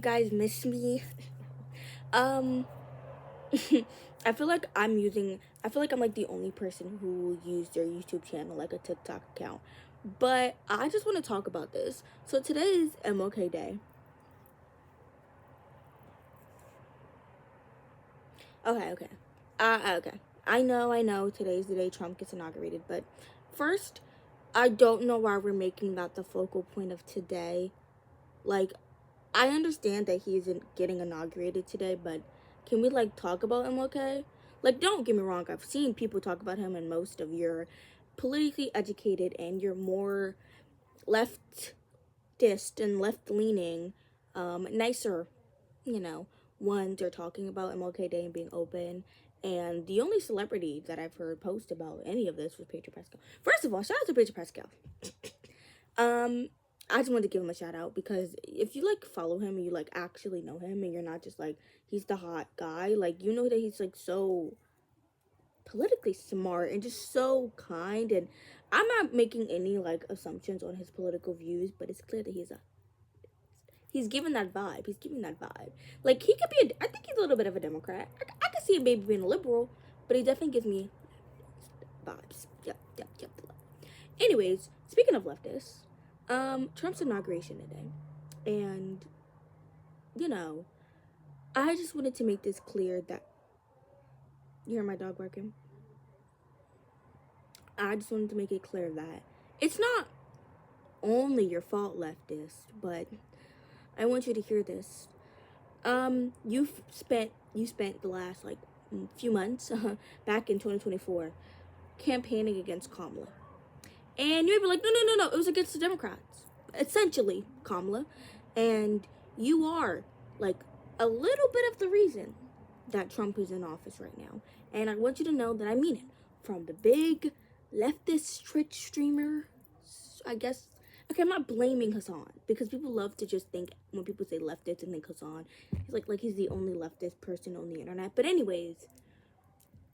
Guys miss me. um I feel like I'm like the only person who will use their YouTube channel like a TikTok account. But I just want to talk about this. So today is MLK Day. Okay. Okay. I know today's the day Trump gets inaugurated, but first, I don't know why we're making that the focal point of today. Like, I understand that he isn't getting inaugurated today, but can we like talk about him, okay? Like, don't get me wrong, I've seen people talk about him, and most of your politically educated and your more leftist and left leaning, nicer, you know, ones are talking about MLK Day and being open. And the only celebrity that I've heard post about any of this was Pedro Pascal. First of all, shout out to Pedro Pascal. Um, I just wanted to give him a shout out because if you like follow him and you like actually know him and you're not just like he's the hot guy, like you know that he's like so politically smart and just so kind. And I'm not making any like assumptions on his political views, but it's clear that he's giving that vibe. He's giving that vibe. Like he could be I think he's a little bit of a Democrat. I could see him maybe being a liberal, but he definitely gives me vibes. Yep. Anyways, speaking of leftists, Trump's inauguration today, and you know, I just wanted to make this clear that you hear my dog barking. I just wanted to make it clear that it's not only your fault, leftist, but I want you to hear this. You spent the last like few months back in 2024 campaigning against Kamala. And you'd be like, no, it was against the Democrats. Essentially, Kamala. And you are, like, a little bit of the reason that Trump is in office right now. And I want you to know that I mean it. From the big leftist Twitch streamer, I guess. Okay, I'm not blaming Hassan because people love to just think when people say leftist and think Hassan, he's like he's the only leftist person on the internet. But anyways,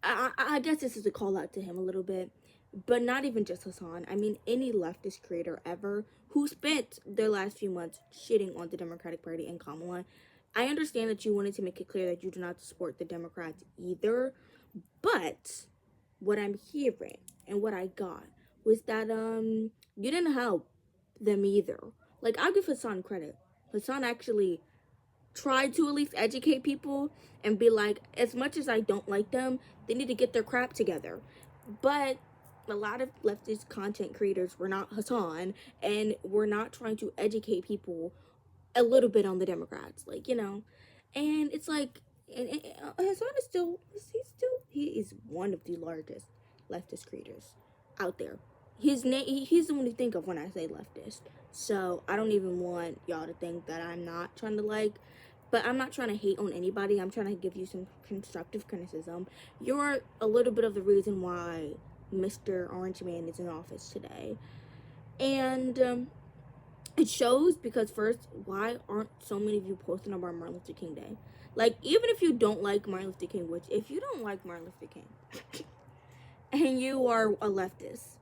I guess this is a call out to him a little bit, but not even just Hassan. I mean, any leftist creator ever who spent their last few months shitting on the Democratic Party and Kamala. I understand that you wanted to make it clear that you do not support the Democrats either, but what I'm hearing and what I got was that you didn't help them either. Like I'll give Hassan credit. Hassan actually try to at least educate people and be like, as much as I don't like them, they need to get their crap together. But a lot of leftist content creators were not Hassan and were not trying to educate people a little bit on the Democrats, like, and it's like, and Hassan is he is one of the largest leftist creators out there. His name, he's the one to think of when I say leftist. So I don't even want y'all to think that I'm not trying to but I'm not trying to hate on anybody. I'm trying to give you some constructive criticism. You're a little bit of the reason why Mr. Orange Man is in office today. And it shows because first, why aren't so many of you posting about Martin Luther King Day? Like, even if you don't like Martin Luther King, which if you don't like Martin Luther King and you are a leftist,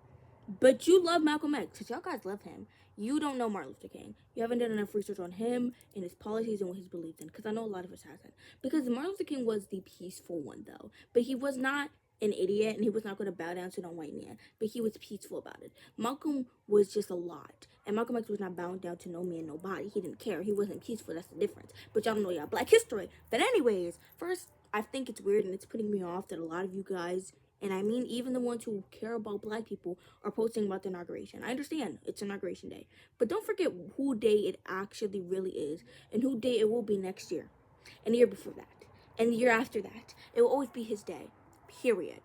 but you love Malcolm X, because y'all guys love him, you don't know Martin Luther King. You haven't done enough research on him and his policies and what he's believed in, because I know a lot of us hasn't. Because Martin Luther King was the peaceful one, though. But he was not an idiot, and he was not going to bow down to no white man. But he was peaceful about it. Malcolm was just a lot. And Malcolm X was not bowing down to no man, nobody. He didn't care. He wasn't peaceful. That's the difference. But y'all don't know y'all black history. But anyways, first, I think it's weird, and it's putting me off that a lot of you guys, and I mean even the ones who care about black people, are posting about the inauguration. I understand it's inauguration day, but don't forget who day it actually really is and who day it will be next year and the year before that and the year after that. It will always be his day, period.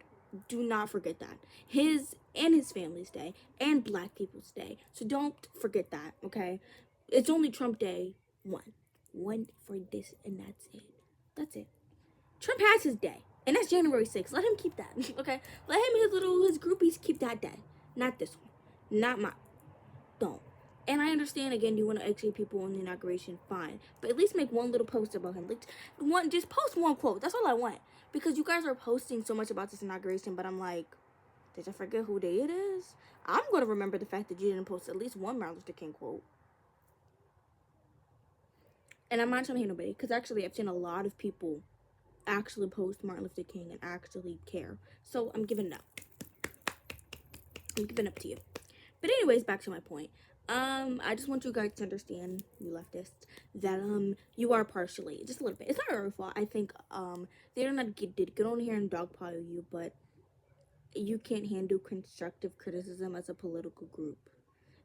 Do not forget that. His and his family's day and black people's day. So don't forget that, okay? It's only Trump Day one for this, and that's it. Trump has his day, and that's January 6th. Let him keep that, okay? Let him and his groupies keep that day, not this one, not mine. Don't. And I understand, again, you want to educate people on the inauguration, fine, but at least make one little post about him. Like just post one quote. That's all I want, because you guys are posting so much about this inauguration, but I'm like, did you forget who day it is? I'm gonna remember the fact that you didn't post at least one Martin Luther King quote. And I'm not trying to hate nobody, because actually I've seen a lot of people actually post Martin Luther King and actually care. So I'm giving it up. I'm giving up to you. But anyways, back to my point. I just want you guys to understand, you leftists, that you are partially, just a little bit. It's not your fault. I think they don't not get on here and dogpile you, but you can't handle constructive criticism as a political group.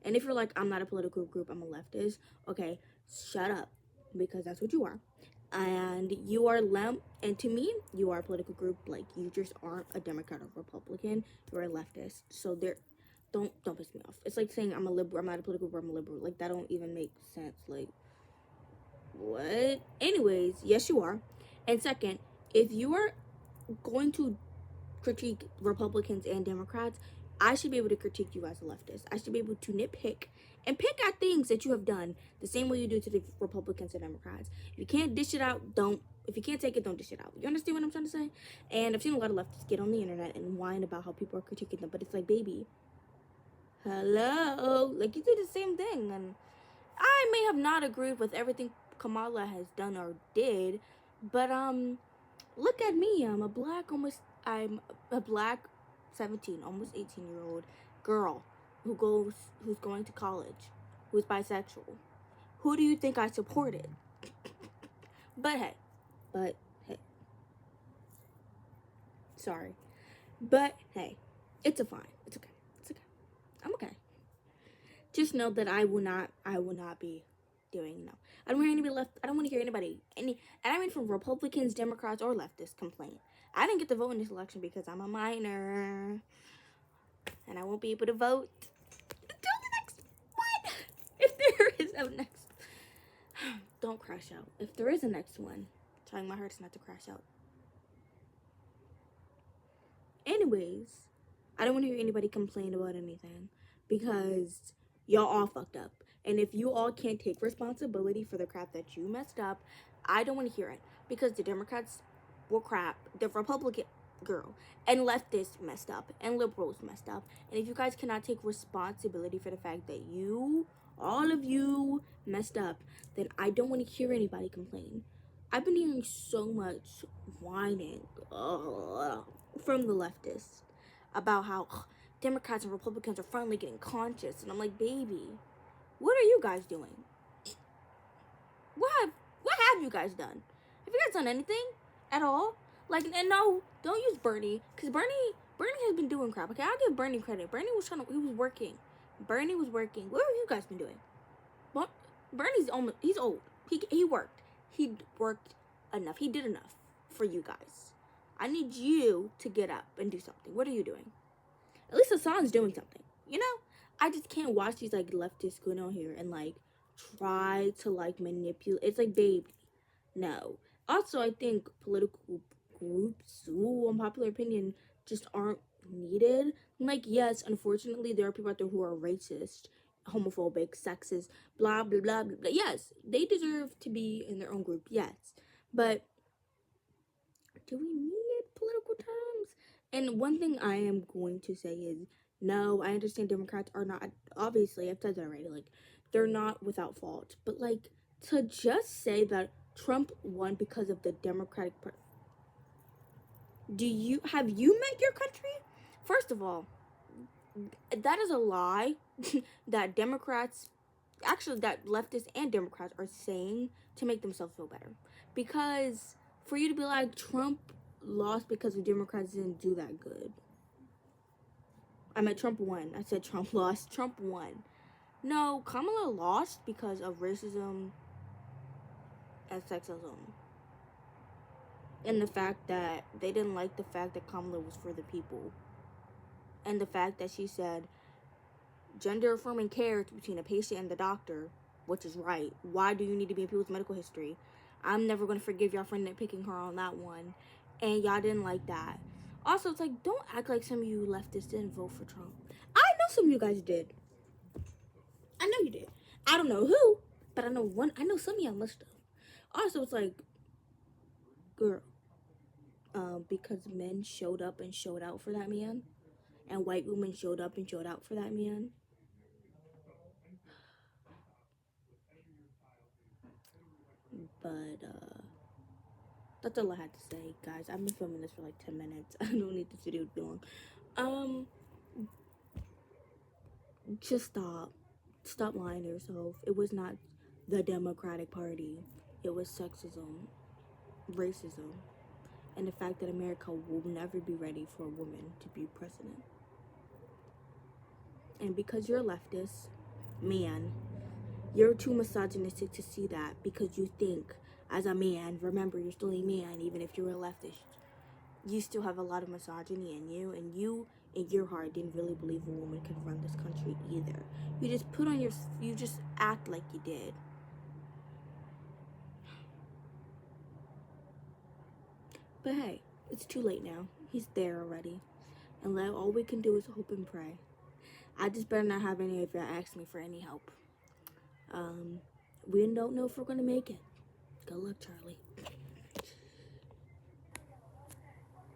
And if you're like, I'm not a political group, I'm a leftist, okay, shut up, because that's what you are. And you are and to me, you are a political group. Like, you just aren't a Democrat or Republican. You're a leftist. So don't piss me off. It's like saying I'm a liberal. I'm not a political group. I'm a liberal. Like, that don't even make sense. Like, what? Anyways, yes, you are. And second, if you are going to critique Republicans and Democrats, I should be able to critique you as a leftist. I should be able to nitpick and pick at things that you have done the same way you do to the Republicans and Democrats. If you can't dish it out, don't. If you can't take it, don't dish it out. You understand what I'm trying to say? And I've seen a lot of leftists get on the internet and whine about how people are critiquing them, but it's like, baby, hello, like, you do the same thing. And I may have not agreed with everything Kamala has done or did, but look at me. I'm a black 17, almost 18-year-old girl who's going to college, who's bisexual. Who do you think I supported? But hey, sorry. But hey, it's fine. It's okay. I'm okay. Just know that I will not be doing, no. I don't want to hear anybody, and I mean from Republicans, Democrats, or leftists complain. I didn't get to vote in this election because I'm a minor, and I won't be able to vote until the next one. If there is a next, don't crash out. If there is a next one, trying my hardest not to crash out. Anyways, I don't want to hear anybody complain about anything, because y'all all fucked up. And if you all can't take responsibility for the crap that you messed up, I don't want to hear it. Because the Democrats were crap, the Republican and leftists messed up, and liberals messed up. And if you guys cannot take responsibility for the fact that all of you messed up, then I don't want to hear anybody complain. I've been hearing so much whining from the leftists about how Democrats and Republicans are finally getting conscious. And I'm like, baby, what are you guys doing? What have you guys done? Have you guys done anything at all? Like, and no, don't use Bernie, because Bernie has been doing crap. Okay, I'll give Bernie credit. Bernie was working. Bernie was working. What have you guys been doing? Well, he's old. He worked. He worked enough. He did enough for you guys. I need you to get up and do something. What are you doing? At least Hassan's doing something. You know? I just can't watch these, like, leftists going on here and, like, try to, like, manipulate. It's like, baby, no. Also, I think political groups, unpopular opinion, just aren't needed. Like, yes, unfortunately, there are people out there who are racist, homophobic, sexist, blah, blah, blah, blah, blah. Yes, they deserve to be in their own group, yes. But do we need political terms? And one thing I am going to say is, no, I understand Democrats are not, obviously, I've said that already, like, they're not without fault. But, like, to just say that Trump won because of the Democratic have you met your country? First of all, that is a lie that Democrats, actually that leftists and Democrats are saying to make themselves feel better. Because for you to be like, Trump lost because the Democrats didn't do that good. I meant Trump won. I said Trump lost. Trump won. No, Kamala lost because of racism and sexism. And the fact that they didn't like the fact that Kamala was for the people. And the fact that she said gender-affirming care is between a patient and the doctor, which is right. Why do you need to be in people's medical history? I'm never going to forgive y'all for nitpicking her on that one. And y'all didn't like that. Also, it's like, don't act like some of you leftists didn't vote for Trump. I know some of you guys did. I know you did. I don't know who, but I know some of y'all must have. Also, it's like, girl, because men showed up and showed out for that man, and white women showed up and showed out for that man. But that's all I had to say, guys. I've been filming this for like 10 minutes. I don't need this video to be long. Just stop lying to yourself. It was not the Democratic Party. It was sexism, racism, and the fact that America will never be ready for a woman to be president. And because you're a leftist man, you're too misogynistic to see that, because you think as a man, remember, you're still a man, even if you're a leftist, you still have a lot of misogyny in you, and you in your heart didn't really believe a woman could run this country either. You just act like you did. But hey, it's too late now. He's there already. And all we can do is hope and pray. I just better not have any of y'all ask me for any help. We don't know if we're gonna make it. Good luck, Charlie.